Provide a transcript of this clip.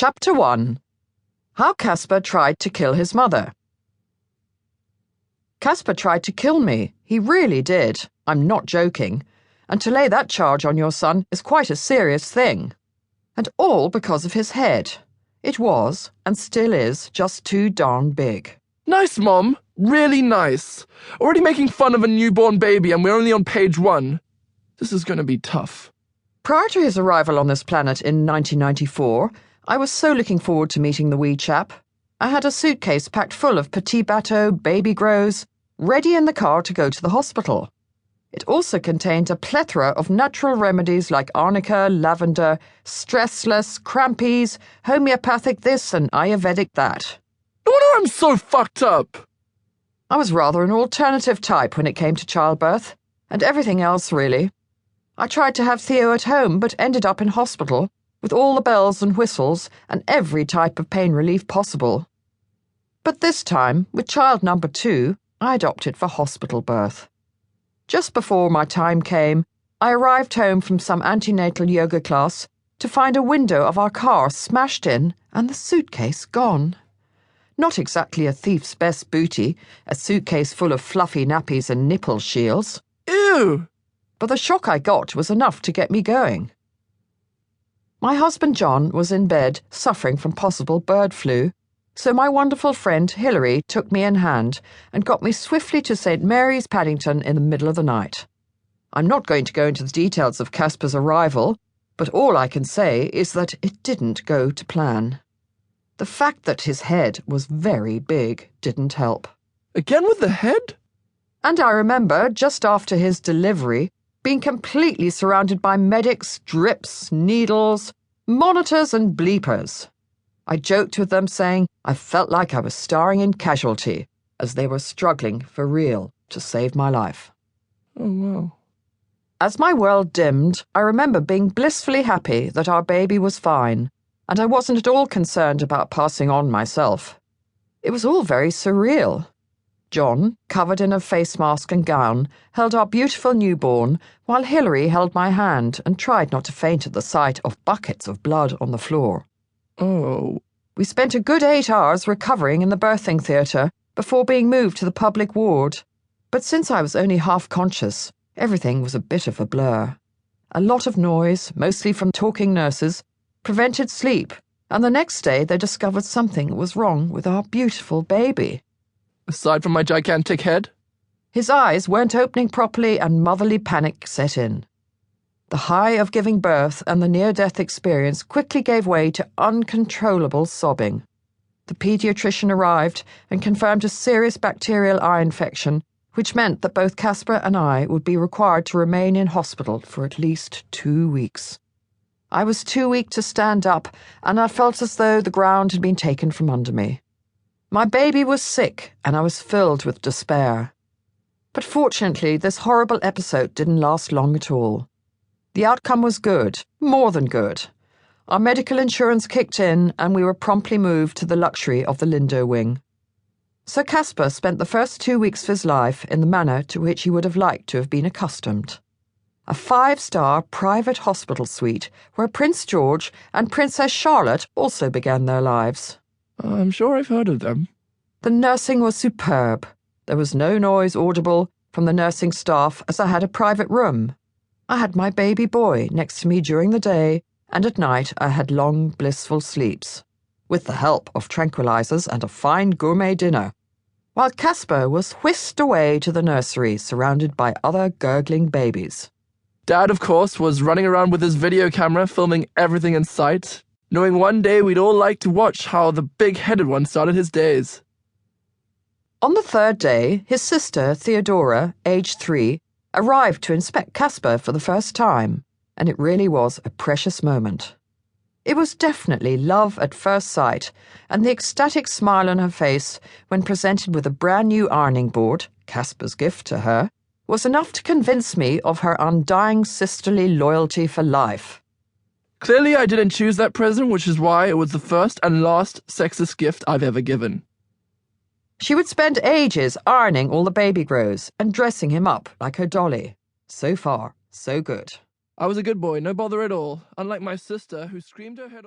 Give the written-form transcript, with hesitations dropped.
Chapter 1. How Caspar Tried to Kill His Mother. Caspar tried to kill me. He really did. I'm not joking. And to lay that charge on your son is quite a serious thing. And all because of his head. It was, and still is, just too darn big. Nice, Mom. Really nice. Already making fun of a newborn baby and we're only on page 1. This is going to be tough. Prior to his arrival on this planet in 1994, I was so looking forward to meeting the wee chap. I had a suitcase packed full of petit bateau baby grows, ready in the car to go to the hospital. It also contained a plethora of natural remedies like arnica, lavender, stressless, crampies, homeopathic this and Ayurvedic that. No wonder I'm so fucked up. I was rather an alternative type when it came to childbirth, and everything else really. I tried to have Theo at home, but ended up in hospital, with all the bells and whistles and every type of pain relief possible. But this time, with child number 2, I'd opted for hospital birth. Just before my time came, I arrived home from some antenatal yoga class to find a window of our car smashed in and the suitcase gone. Not exactly a thief's best booty, a suitcase full of fluffy nappies and nipple shields. Ew! But the shock I got was enough to get me going. My husband John was in bed, suffering from possible bird flu, so my wonderful friend Hilary took me in hand and got me swiftly to St. Mary's, Paddington in the middle of the night. I'm not going to go into the details of Caspar's arrival, but all I can say is that it didn't go to plan. The fact that his head was very big didn't help. Again with the head? And I remember, just after his delivery, being completely surrounded by medics, drips, needles, monitors and bleepers. I joked with them, saying I felt like I was starring in Casualty, as they were struggling for real to save my life. Oh, wow. As my world dimmed, I remember being blissfully happy that our baby was fine, and I wasn't at all concerned about passing on myself. It was all very surreal. John, covered in a face mask and gown, held our beautiful newborn, while Hilary held my hand and tried not to faint at the sight of buckets of blood on the floor. Oh. We spent a good 8 hours recovering in the birthing theatre before being moved to the public ward. But since I was only half conscious, everything was a bit of a blur. A lot of noise, mostly from talking nurses, prevented sleep, and the next day they discovered something was wrong with our beautiful baby. Aside from my gigantic head? His eyes weren't opening properly and motherly panic set in. The high of giving birth and the near-death experience quickly gave way to uncontrollable sobbing. The paediatrician arrived and confirmed a serious bacterial eye infection, which meant that both Caspar and I would be required to remain in hospital for at least 2 weeks. I was too weak to stand up, and I felt as though the ground had been taken from under me. My baby was sick, and I was filled with despair. But fortunately, this horrible episode didn't last long at all. The outcome was good, more than good. Our medical insurance kicked in, and we were promptly moved to the luxury of the Lindo wing. So Caspar spent the first 2 weeks of his life in the manner to which he would have liked to have been accustomed. A 5-star private hospital suite where Prince George and Princess Charlotte also began their lives. I'm sure I've heard of them. The nursing was superb. There was no noise audible from the nursing staff as I had a private room. I had my baby boy next to me during the day, and at night I had long, blissful sleeps, with the help of tranquilizers and a fine gourmet dinner, while Caspar was whisked away to the nursery surrounded by other gurgling babies. Dad, of course, was running around with his video camera filming everything in sight, knowing one day we'd all like to watch how the big-headed one started his days. On the 3rd day, his sister, Theodora, aged 3, arrived to inspect Caspar for the first time, and it really was a precious moment. It was definitely love at first sight, and the ecstatic smile on her face when presented with a brand new ironing board, Caspar's gift to her, was enough to convince me of her undying sisterly loyalty for life. Clearly I didn't choose that present, which is why it was the first and last sexist gift I've ever given. She would spend ages ironing all the baby grows and dressing him up like her dolly. So far, so good. I was a good boy, no bother at all, unlike my sister who screamed her head off.